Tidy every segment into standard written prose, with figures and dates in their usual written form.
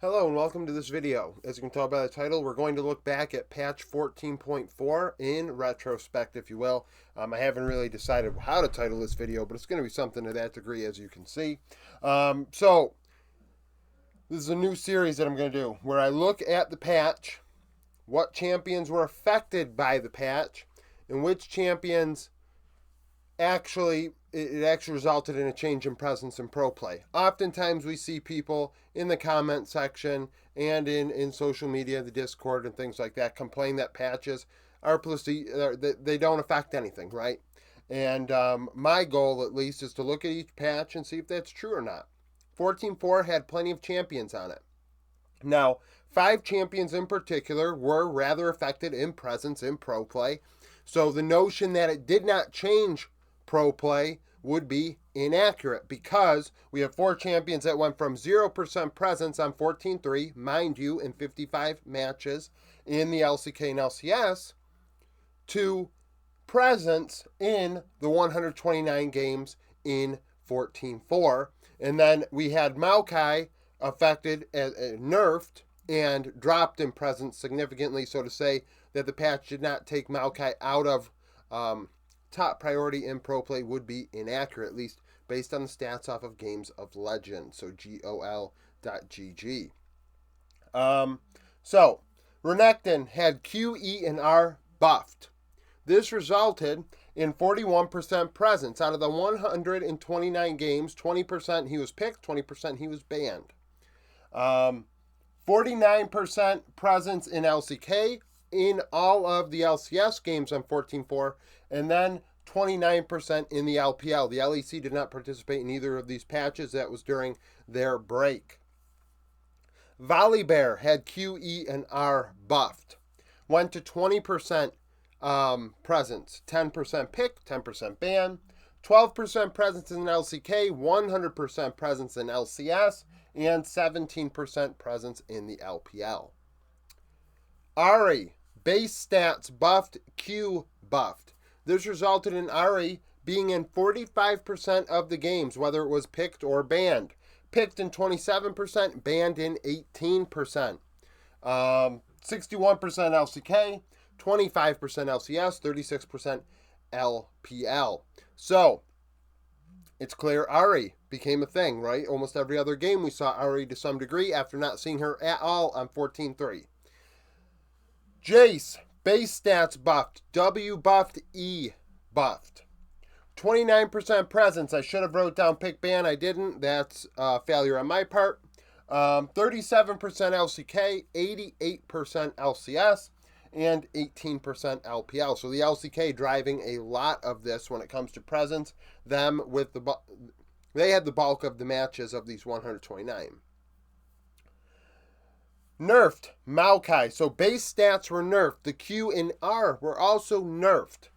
Hello and welcome to this video. As you can tell by the title, we're going to look back at patch 14.4 in retrospect, if you will. I haven't really decided how to title this video, but it's going to be something to that degree, as you can see. So, this is a new series that I'm going to do, where I look at the patch, what champions were affected by the patch, and which champions it actually resulted in a change in presence in pro play. Oftentimes we see people in the comment section and in social media, the Discord and things like that, complain that patches are they don't affect anything, right? And my goal, at least, is to look at each patch and see if that's true or not. 14.4 had plenty of champions on it. Now, 5 champions in particular were rather affected in presence in pro play. So the notion that it did not change pro play would be inaccurate, because we have 4 champions that went from 0% presence on 14.3, mind you, in 55 matches in the LCK and LCS, to presence in the 129 games in 14.4. And then we had Maokai affected, nerfed, and dropped in presence significantly. So to say that the patch did not take Maokai out of top priority in pro play would be inaccurate, at least based on the stats off of Games of Legend, so GOL.GG. So, Renekton had Q, E, and R buffed. This resulted in 41% presence. Out of the 129 games, 20% he was picked, 20% he was banned. 49% presence in LCK, in all of the LCS games on 14.4, and then 29% in the LPL. The LEC did not participate in either of these patches. That was during their break. Volibear had Q, E, and R buffed. Went to 20% presence, 10% pick, 10% ban, 12% presence in LCK, 100% presence in LCS, and 17% presence in the LPL. Ahri, base stats buffed, Q buffed. This resulted in Ahri being in 45% of the games, whether it was picked or banned. Picked in 27%, banned in 18%. 61% LCK, 25% LCS, 36% LPL. So, it's clear Ahri became a thing, right? Almost every other game we saw Ahri to some degree after not seeing her at all on 14.3. Jace, base stats buffed, W buffed, E buffed. 29% presence. I should have wrote down pick ban. I didn't. That's a failure on my part. 37% LCK, 88% LCS, and 18% LPL. So the LCK driving a lot of this when it comes to presence. They had the bulk of the matches of these 129. Nerfed Maokai. So base stats were nerfed. The Q and R were also nerfed.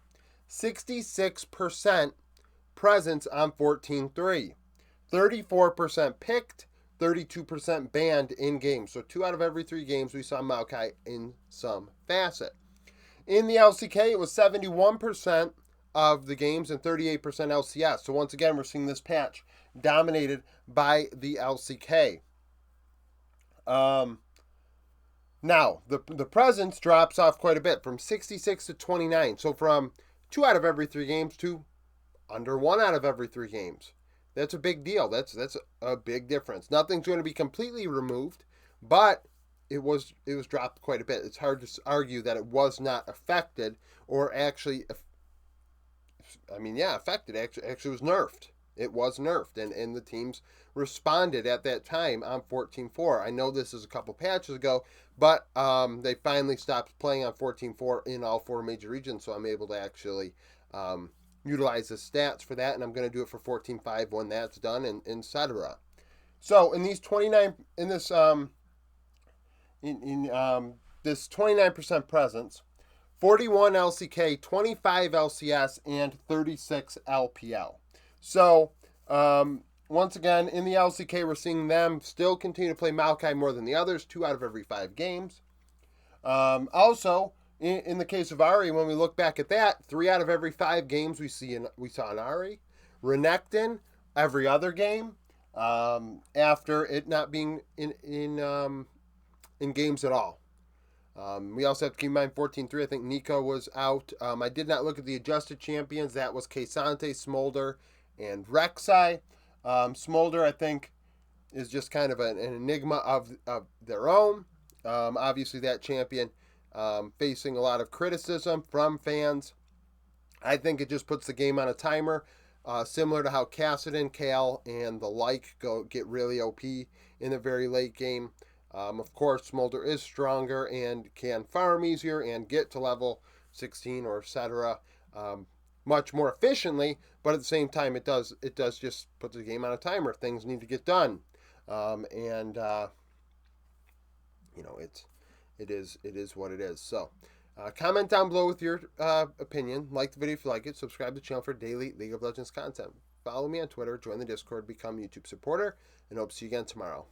66% presence on 14.3. 34% picked. 32% banned in games. So 2 out of every 3 games we saw Maokai in some facet. In the LCK, it was 71% of the games and 38% LCS. So once again, we're seeing this patch dominated by the LCK. Now, the presence drops off quite a bit, from 66 to 29. So from 2 out of every 3 games to under 1 out of every 3 games. That's a big deal. That's a big difference. Nothing's going to be completely removed, but it was dropped quite a bit. It's hard to argue that it was not affected, or actually, affected. Actually was nerfed. It was nerfed, and the teams responded at that time on 14.4. I know this is a couple patches ago, but they finally stopped playing on 14.4 in all 4 major regions, so I'm able to actually utilize the stats for that, and I'm going to do it for 14.5 when that's done, and etc. So in these 29, in this this 29% presence, 41 LCK, 25 LCS, and 36 LPL. So, once again, in the LCK, we're seeing them still continue to play Maokai more than the others, 2 out of every 5 games. Also, in the case of Ahri, when we look back at that, 3 out of every 5 games we saw in Ahri. Renekton, every other game. after it not being in games at all. We also have to keep in mind 14-3. I think Nico was out. I did not look at the adjusted champions. That was Kesante, Smolder, and Rek'Sai. Smolder, I think, is just kind of an enigma of their own. Obviously, that champion facing a lot of criticism from fans. I think it just puts the game on a timer, similar to how Kassadin, Cal, and the like get really OP in the very late game. Of course, Smolder is stronger and can farm easier and get to level 16 or etc. Much more efficiently, but at the same time, it does just put the game on a timer. Things need to get done, and it is what it is. So, comment down below with your opinion. Like the video if you like it. Subscribe to the channel for daily League of Legends content. Follow me on Twitter. Join the Discord. Become a YouTube supporter. And hope to see you again tomorrow.